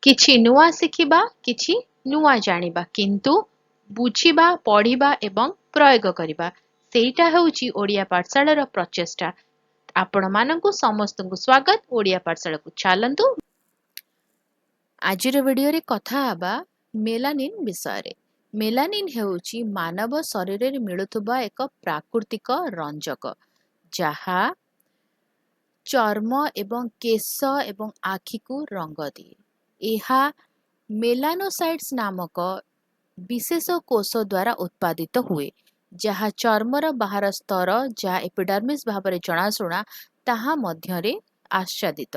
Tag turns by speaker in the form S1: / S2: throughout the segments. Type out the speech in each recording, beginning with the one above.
S1: କିଛି ନୂଆ ଶିଖିବା, କିଛି ନୂଆ ଜାଣିବା, କିନ୍ତୁ ବୁଝିବା, ପଢିବା ଏବଂ ପ୍ରୟୋଗ କରିବା ସେଇଟା ହେଉଛି ଓଡ଼ିଆ ପାଠଶାଳାର ପ୍ରଚେଷ୍ଟା। ଆପଣମାନଙ୍କୁ ସମସ୍ତଙ୍କୁ ସ୍ୱାଗତ ଓଡ଼ିଆ ପାଠଶାଳାକୁ। ଚାଲନ୍ତୁ ଆଜିର ଭିଡିଓରେ କଥା ହେବା ମେଲାନିନ୍ ବିଷୟରେ। ମେଲାନିନ୍ ହେଉଛି ମାନବ ଶରୀରରେ ମିଳୁଥିବା ଏକ ପ୍ରାକୃତିକ ରଞ୍ଜକ, ଯାହା ଚର୍ମ ଏବଂ କେଶ ଏବଂ ଆଖିକୁ ରଙ୍ଗ ଦିଏ। ଏହା ମେଲାନୋସାଇଟ୍ସ ନାମକ ବିଶେଷ କୋଷ ଦ୍ୱାରା ଉତ୍ପାଦିତ ହୁଏ, ଯାହା ଚର୍ମର ବାହାର ସ୍ତର, ଯାହା ଏପିଡର୍ମିସ୍ ଭାବରେ ଜଣାଶୁଣା, ତାହା ମଧ୍ୟରେ ଆଚ୍ଛାଦିତ।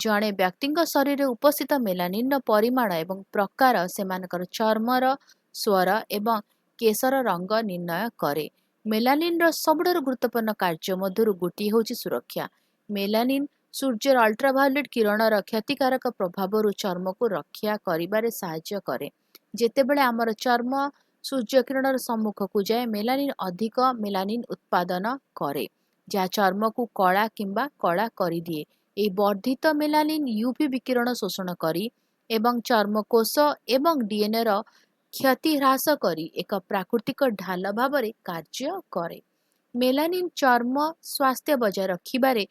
S1: ଜଣେ ବ୍ୟକ୍ତିଙ୍କ ଶରୀରରେ ଉପସ୍ଥିତ ମେଲାନିନ୍ର ପରିମାଣ ଏବଂ ପ୍ରକାର ସେମାନଙ୍କର ଚର୍ମର ସ୍ୱର ଏବଂ କେଶର ରଙ୍ଗ ନିର୍ଣ୍ଣୟ କରେ। ମେଲାନିନ୍ର ସବୁଠାରୁ ଗୁରୁତ୍ୱପୂର୍ଣ୍ଣ କାର୍ଯ୍ୟ ମଧ୍ୟରୁ ଗୋଟିଏ ହେଉଛି ସୁରକ୍ଷା। ମେଲାନିନ୍ ସୂର୍ଯ୍ୟର ଅଲ୍ଟ୍ରାଭାୟୋଲେଟ୍ କିରଣର କ୍ଷତିକାରକ ପ୍ରଭାବରୁ ଚର୍ମକୁ ରକ୍ଷା କରିବାରେ ସାହାଯ୍ୟ କରେ। ଯେତେବେଳେ ଆମର ଚର୍ମ ସୂର୍ଯ୍ୟକିରଣର ସମ୍ମୁଖକୁ ଯାଏ, ମେଲାନିନ୍ ଅଧିକ ମେଲାନିନ୍ ଉତ୍ପାଦନ କରେ, ଯାହା ଚର୍ମକୁ କଳା କିମ୍ବା କଳା କରିଦିଏ। ଏହି ବର୍ଦ୍ଧିତ ମେଲାନିନ୍ ୟୁଭି ବିକିରଣ ଶୋଷଣ କରି ଏବଂ ଚର୍ମକୋଷ ଏବଂ ଡିଏନ୍ଏର କ୍ଷତି ହ୍ରାସ କରି ଏକ ପ୍ରାକୃତିକ ଢାଲ ଭାବରେ କାର୍ଯ୍ୟ କରେ। ମେଲାନିନ୍ ଚର୍ମ ସ୍ୱାସ୍ଥ୍ୟ ବଜାୟ ରଖିବାରେ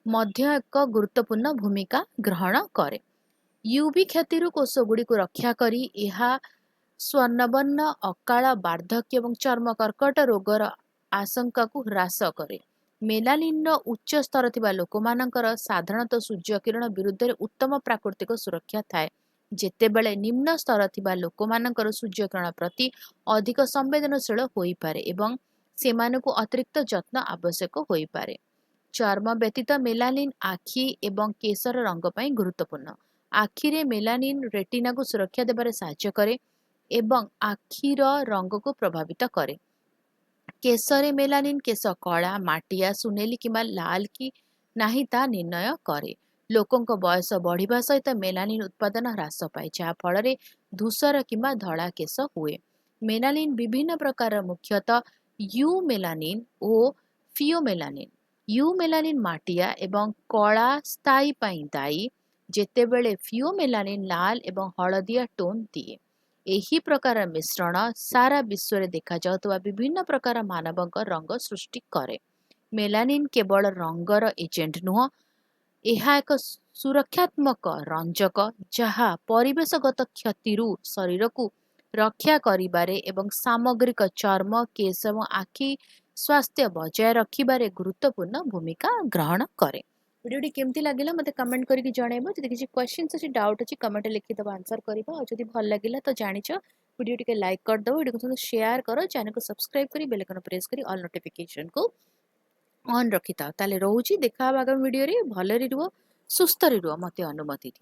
S1: ମଧ୍ୟ ଏକ ଗୁରୁତ୍ୱପୂର୍ଣ୍ଣ ଭୂମିକା ଗ୍ରହଣ କରେ। ୟୁଭି କ୍ଷତିରୁ କୋଷଗୁଡ଼ିକୁ ରକ୍ଷା କରି ଏହା ସ୍ୱର୍ଣ୍ଣବର୍ଣ୍ଣ, ଅକାଳ, ବାର୍ଦ୍ଧକ୍ୟ ଏବଂ ଚର୍ମ କର୍କଟ ରୋଗର ଆଶଙ୍କାକୁ ହ୍ରାସ କରେ। ମେଲାନିନ୍ର ଉଚ୍ଚ ସ୍ତର ଥିବା ଲୋକମାନଙ୍କର ସାଧାରଣତଃ ସୂର୍ଯ୍ୟକିରଣ ବିରୁଦ୍ଧରେ ଉତ୍ତମ ପ୍ରାକୃତିକ ସୁରକ୍ଷା ଥାଏ, ଯେତେବେଳେ ନିମ୍ନ ସ୍ତର ଥିବା ଲୋକମାନଙ୍କର ସୂର୍ଯ୍ୟକିରଣ ପ୍ରତି ଅଧିକ ସମ୍ବେଦନଶୀଳ ହୋଇପାରେ ଏବଂ ସେମାନଙ୍କୁ ଅତିରିକ୍ତ ଯତ୍ନ ଆବଶ୍ୟକ ହୋଇପାରେ। ଚର୍ମ ବ୍ୟତୀତ ମେଲାନିନ୍ ଆଖି ଏବଂ କେଶର ରଙ୍ଗ ପାଇଁ ଗୁରୁତ୍ୱପୂର୍ଣ୍ଣ। ଆଖିରେ ମେଲାନିନ୍ ରେଟିନାକୁ ସୁରକ୍ଷା ଦେବାରେ ସାହାଯ୍ୟ କରେ ଏବଂ ଆଖିର ରଙ୍ଗକୁ ପ୍ରଭାବିତ କରେ। କେଶରେ ମେଲାନିନ୍ କେଶ କଳା, ମାଟିଆ, ସୁନେଲି କିମ୍ବା ଲାଲ କି ନାହିଁ ତାହା ନିର୍ଣ୍ଣୟ କରେ। ଲୋକଙ୍କ ବୟସ ବଢ଼ିବା ସହିତ ମେଲାନିନ୍ ଉତ୍ପାଦନ ହ୍ରାସ ପାଏ, ଯାହା ଫଳରେ ଧୂସର କିମ୍ବା ଧଳା କେଶ ହୁଏ। ମେଲାନିନ୍ ବିଭିନ୍ନ ପ୍ରକାରର, ମୁଖ୍ୟତଃ ୟୁ ମେଲାନିନ୍ ଓ ଫିଓମେଲାନିନ୍। ୟୁ ମେଲାନିନ୍ ମାଟିଆ ଏବଂ କଳା ସ୍ଥାୟୀ ପାଇଁ ଦାୟୀ, ଯେତେବେଳେ ଫିଓମେଲାନିନ୍ ଲାଲ ଏବଂ ହଳଦିଆ ଟୋନ୍ ଦିଏ। ଏହି ପ୍ରକାର ମିଶ୍ରଣ ସାରା ବିଶ୍ୱରେ ଦେଖାଯାଉଥିବା ବିଭିନ୍ନ ପ୍ରକାର ମାନବଙ୍କ ରଙ୍ଗ ସୃଷ୍ଟି କରେ। ମେଲାନିନ୍ କେବଳ ରଙ୍ଗର ଏଜେଣ୍ଟ ନୁହେଁ, ଏହା ଏକ ସୁରକ୍ଷାତ୍ମକ ରଞ୍ଜକ, ଯାହା ପରିବେଶଗତ କ୍ଷତିରୁ ଶରୀରକୁ ରକ୍ଷା କରିବାରେ ଏବଂ ସାମଗ୍ରିକ ଚର୍ମ, କେଶ ଏବଂ ଆଖି ସ୍ୱାସ୍ଥ୍ୟ ବଜାୟ ରଖିବାରେ ଗୁରୁତ୍ୱପୂର୍ଣ୍ଣ ଭୂମିକା ଗ୍ରହଣ କରେ। ଭିଡ଼ିଓଟି କେମିତି ଲାଗିଲା ମୋତେ କମେଣ୍ଟ କରିକି ଜଣାଇବ। ଯଦି କିଛି କ୍ୱେଶ୍ଚିନ୍ସ ଅଛି, ଡାଉଟ୍ ଅଛି, କମେଣ୍ଟରେ ଲେଖିଦେବ, ଆନ୍ସର କରିବ। ଆଉ ଯଦି ଭଲ ଲାଗିଲା ତ ଜାଣିଛ, ଭିଡ଼ିଓ ଟିକେ ଲାଇକ୍ କରିଦେବ, ଭିଡ଼ିଓକୁ ସହିତ ସେୟାର କର, ଚ୍ୟାନେଲକୁ ସବସ୍କ୍ରାଇବ୍ କରି ବେଲ୍ ଆଇକନ୍ ପ୍ରେସ୍ କରି ଅଲ୍ ନୋଟିଫିକେସନକୁ ଅନ୍ ରଖିଥାଅ। ତାହେଲେ ରହୁଛି, ଦେଖା ହେବା ଆଗାମୀ ଭିଡ଼ିଓରେ। ଭଲରେ ରୁହ, ସୁସ୍ଥରେ ରୁହ, ମୋତେ ଅନୁମତି ଦିଅ।